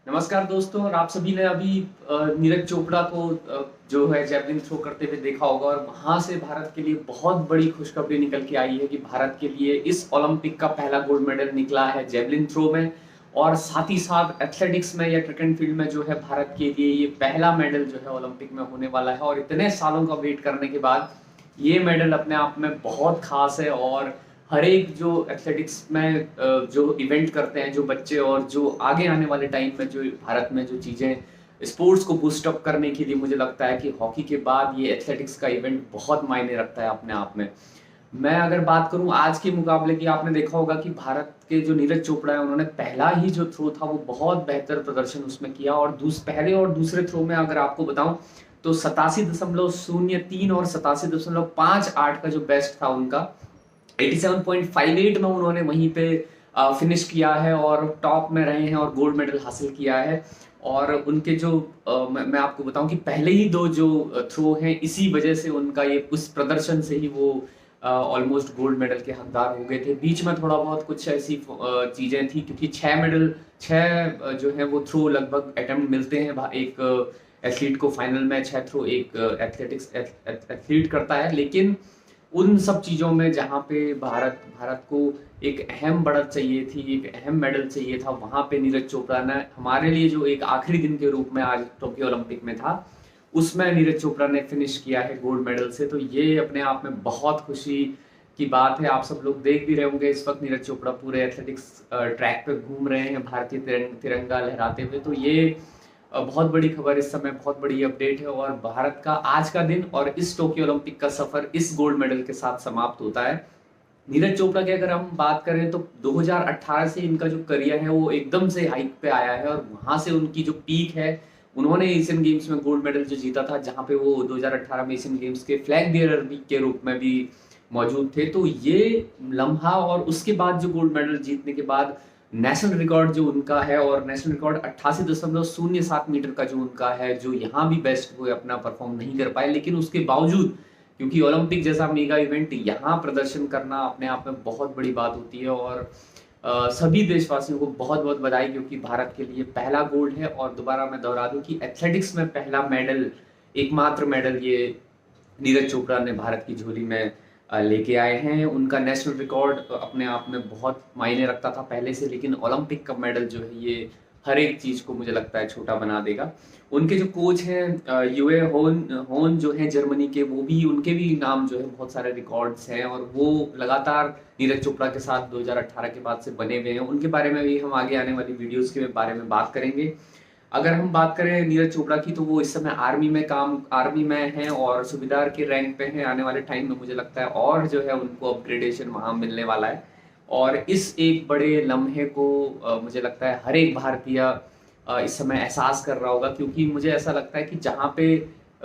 नमस्कार दोस्तों। और आप सभी ने अभी नीरज चोपड़ा को जो है जेवलिन थ्रो करते हुए देखा होगा, और वहां से भारत के लिए बहुत बड़ी खुशखबरी निकल के आई है कि भारत के लिए इस ओलंपिक का पहला गोल्ड मेडल निकला है जेवलिन थ्रो में। और साथ ही साथ एथलेटिक्स में या ट्रैक एंड फील्ड में जो है भारत के लिए ये पहला मेडल जो है ओलंपिक में होने वाला है। और इतने सालों का वेट करने के बाद ये मेडल अपने आप में बहुत खास है। और हर एक जो एथलेटिक्स में जो इवेंट करते हैं जो बच्चे, और जो आगे आने वाले टाइम में जो भारत में जो चीज़ें स्पोर्ट्स को बूस्ट अप करने के लिए, मुझे लगता है कि हॉकी के बाद ये एथलेटिक्स का इवेंट बहुत मायने रखता है अपने आप में। मैं अगर बात करूं आज के मुकाबले की, आपने देखा होगा कि भारत के जो नीरज चोपड़ा है उन्होंने पहला ही जो थ्रो था वो बहुत बेहतर प्रदर्शन उसमें किया। और पहले और दूसरे थ्रो में अगर आपको बताऊं तो 87.03 और 87.58 का जो बेस्ट था उनका, 87.58 में उन्होंने वहीं पे फिनिश किया है और टॉप में रहे हैं और गोल्ड मेडल हासिल किया है। और उनके जो मैं आपको बताऊं कि पहले ही दो जो थ्रो हैं, इसी वजह से उनका ये उस प्रदर्शन से ही वो ऑलमोस्ट गोल्ड मेडल के हकदार हो गए थे। बीच में थोड़ा बहुत कुछ ऐसी चीजें थी, क्योंकि छह जो है वो थ्रो लगभग अटेम्प्ट मिलते हैं एक एथलीट को फाइनल में। छह थ्रो एक एथलेटिक्स एथलीट करता है, लेकिन उन सब चीज़ों में जहाँ पे भारत भारत को एक अहम बढ़त चाहिए थी, एक अहम मेडल चाहिए था, वहाँ पे नीरज चोपड़ा ने हमारे लिए जो एक आखिरी दिन के रूप में आज टोक्यो ओलंपिक में था, उसमें नीरज चोपड़ा ने फिनिश किया है गोल्ड मेडल से। तो ये अपने आप में बहुत खुशी की बात है। आप सब लोग देख भी रहे होंगे इस वक्त नीरज चोपड़ा पूरे एथलेटिक्स ट्रैक पे घूम रहे हैं भारतीय तिरंगा लहराते हुए। तो ये बहुत बड़ी खबर, इस समय बहुत बड़ी अपडेट है। और भारत का आज का दिन और इस टोक्यो ओलंपिक का सफर इस गोल्ड मेडल के साथ समाप्त होता है। नीरज चोपड़ा की अगर हम बात करें तो 2018 से इनका जो करियर है वो एकदम से हाइक पे आया है, और वहां से उनकी जो पीक है, उन्होंने एशियन गेम्स में गोल्ड मेडल जो जीता था, जहां पे वो 2018 में एशियन गेम्स के फ्लैग बेयरर के रूप में भी मौजूद थे। तो ये लम्हा, और उसके बाद जो गोल्ड मेडल जीतने के बाद नेशनल रिकॉर्ड जो उनका है, और नेशनल रिकॉर्ड 88.07 मीटर का जो उनका है, जो यहाँ भी बेस्ट वो अपना परफॉर्म नहीं कर पाए, लेकिन उसके बावजूद, क्योंकि ओलंपिक जैसा मेगा इवेंट यहाँ प्रदर्शन करना अपने आप में बहुत बड़ी बात होती है। और सभी देशवासियों को बहुत बहुत बधाई, क्योंकि भारत के लिए पहला गोल्ड है। और दोबारा मैं दोहरा दूं कि एथलेटिक्स में पहला मेडल, एकमात्र मेडल ये नीरज चोपड़ा ने भारत की झोली में लेके आए हैं। उनका नेशनल रिकॉर्ड अपने आप में बहुत मायने रखता था पहले से, लेकिन ओलंपिक का मेडल जो है ये हर एक चीज को मुझे लगता है छोटा बना देगा। उनके जो कोच हैं यूए होन होन जो हैं जर्मनी के, वो भी, उनके भी नाम जो है बहुत सारे रिकॉर्ड्स हैं, और वो लगातार नीरज चोपड़ा के साथ 2018 के बाद से बने हुए हैं। उनके बारे में भी हम आगे आने वाली वीडियोस के बारे में बात करेंगे। अगर हम बात करें नीरज चोपड़ा की, तो वो इस समय आर्मी में हैं और सूबेदार के रैंक पे हैं। आने वाले टाइम में मुझे लगता है और जो है उनको अपग्रेडेशन वहां मिलने वाला है। और इस एक बड़े लम्हे को मुझे लगता है हर एक भारतीय इस समय एहसास कर रहा होगा, क्योंकि मुझे ऐसा लगता है कि जहाँ पे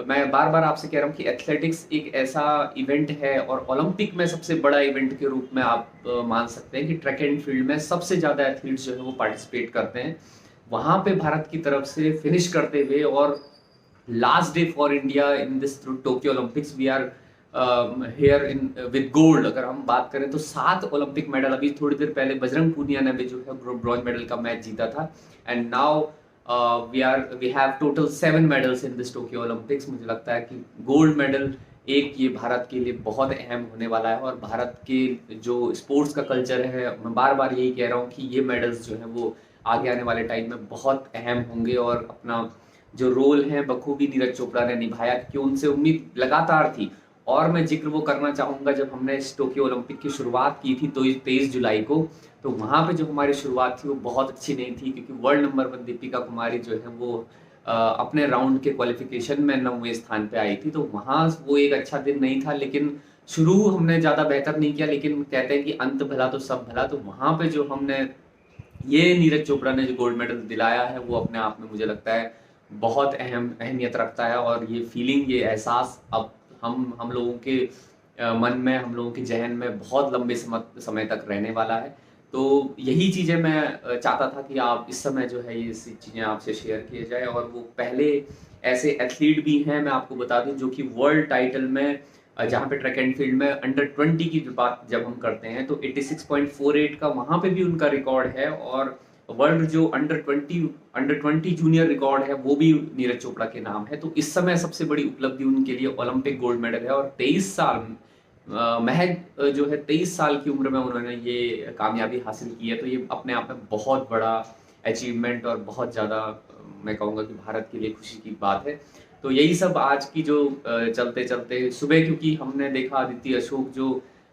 मैं बार बार आपसे कह रहा हूँ कि एथलेटिक्स एक ऐसा इवेंट है, और ओलंपिक में सबसे बड़ा इवेंट के रूप में आप मान सकते हैं कि ट्रैक एंड फील्ड में सबसे ज्यादा एथलीट्स जो है वो पार्टिसिपेट करते हैं। वहां पे भारत की तरफ से फिनिश करते हुए, और last day for India in this Tokyo Olympics, we are here in with gold. अगर हम बात करें तो 7 ओलंपिक मेडल, अभी थोड़ी देर पहले बजरंग पूनिया ने भी जो है ब्रॉन्ज मेडल का मैच जीता था। And now we have total 7 medals in this Tokyo Olympics. मुझे लगता है कि गोल्ड मेडल एक ये भारत के लिए बहुत अहम होने वाला है। और भारत के जो स्पोर्ट्स का कल्चर है, मैं बार बार यही कह रहा हूँ कि ये मेडल्स जो है वो आगे आने वाले टाइम में बहुत अहम होंगे। और अपना जो रोल है बखूबी नीरज चोपड़ा ने निभाया, क्योंकि उनसे उम्मीद लगातार थी। और मैं जिक्र वो करना चाहूंगा, जब हमने इस टोक्यो ओलंपिक की शुरुआत की थी तो 23 जुलाई को, तो वहां पे जो हमारी शुरुआत थी वो बहुत अच्छी नहीं थी, क्योंकि वर्ल्ड नंबर 1 दीपिका कुमारी जो है वो अपने राउंड के क्वालिफिकेशन में 9वें स्थान पे आई थी। तो वहां वो एक अच्छा दिन नहीं था, लेकिन शुरू हमने ज्यादा बेहतर नहीं किया, लेकिन कहते हैं कि अंत भला तो सब भला। तो वहां पे जो हमने ये नीरज चोपड़ा ने जो गोल्ड मेडल दिलाया है, वो अपने आप में मुझे लगता है बहुत अहमियत रखता है। और ये फीलिंग, ये एहसास अब हम लोगों के मन में, हम लोगों के जहन में बहुत लंबे समय तक रहने वाला है। तो यही चीजें मैं चाहता था कि आप इस समय जो है ये चीजें आपसे शेयर किए जाए। और वो पहले ऐसे एथलीट भी हैं, मैं आपको बता दूं, जो कि वर्ल्ड टाइटल में जहाँ पे ट्रैक एंड फील्ड में अंडर 20 की बात जब हम करते हैं तो 86.48 का वहां पे भी उनका रिकॉर्ड है। और वर्ल्ड जो अंडर 20 जूनियर रिकॉर्ड है वो भी नीरज चोपड़ा के नाम है। तो इस समय सबसे बड़ी उपलब्धि उनके लिए ओलंपिक गोल्ड मेडल है। और 23 साल महज जो है 23 साल की उम्र में उन्होंने ये कामयाबी हासिल की है। तो ये अपने आप में बहुत बड़ा अचीवमेंट और बहुत ज़्यादा मैं कहूँगा कि भारत के लिए खुशी की बात है। तो यही सब आज की जो चलते चलते सुबह, क्योंकि हमने देखा आदित्य अशोक जो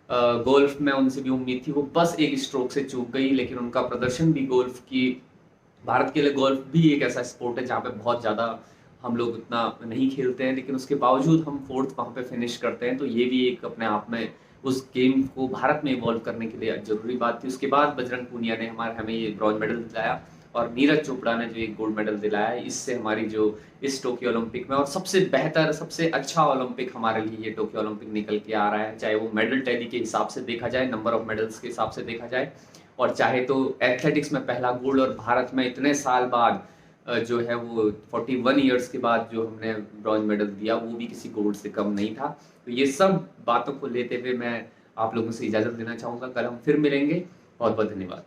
गोल्फ में उनसे भी उम्मीद थी, वो बस एक स्ट्रोक से चूक गई, लेकिन उनका प्रदर्शन भी गोल्फ की, भारत के लिए गोल्फ भी एक ऐसा स्पोर्ट है जहाँ पे बहुत ज़्यादा हम लोग उतना नहीं खेलते हैं, लेकिन उसके बावजूद हम फोर्थ वहाँ पे फिनिश करते हैं। तो ये भी एक अपने आप में उस गेम को भारत में इवॉल्व करने के लिए जरूरी बात थी। उसके बाद बजरंग पूनिया ने हमें ये ब्रॉन्ज मेडल दिलाया, और नीरज चोपड़ा ने जो एक गोल्ड मेडल दिलाया है, इससे हमारी जो इस टोक्यो ओलंपिक में, और सबसे बेहतर सबसे अच्छा ओलंपिक हमारे लिए ये टोक्यो ओलंपिक निकल के आ रहा है। चाहे वो मेडल टैली के हिसाब से देखा जाए, नंबर ऑफ मेडल्स के हिसाब से देखा जाए, और चाहे तो एथलेटिक्स में पहला गोल्ड, और भारत में इतने साल बाद जो है वो 41 ईयर्स के बाद जो हमने ब्रॉन्ज मेडल दिया, वो भी किसी गोल्ड से कम नहीं था। तो ये सब बातों को लेते हुए मैं आप लोगों से इजाज़त लेना चाहूँगा। कल हम फिर मिलेंगे। बहुत बहुत धन्यवाद।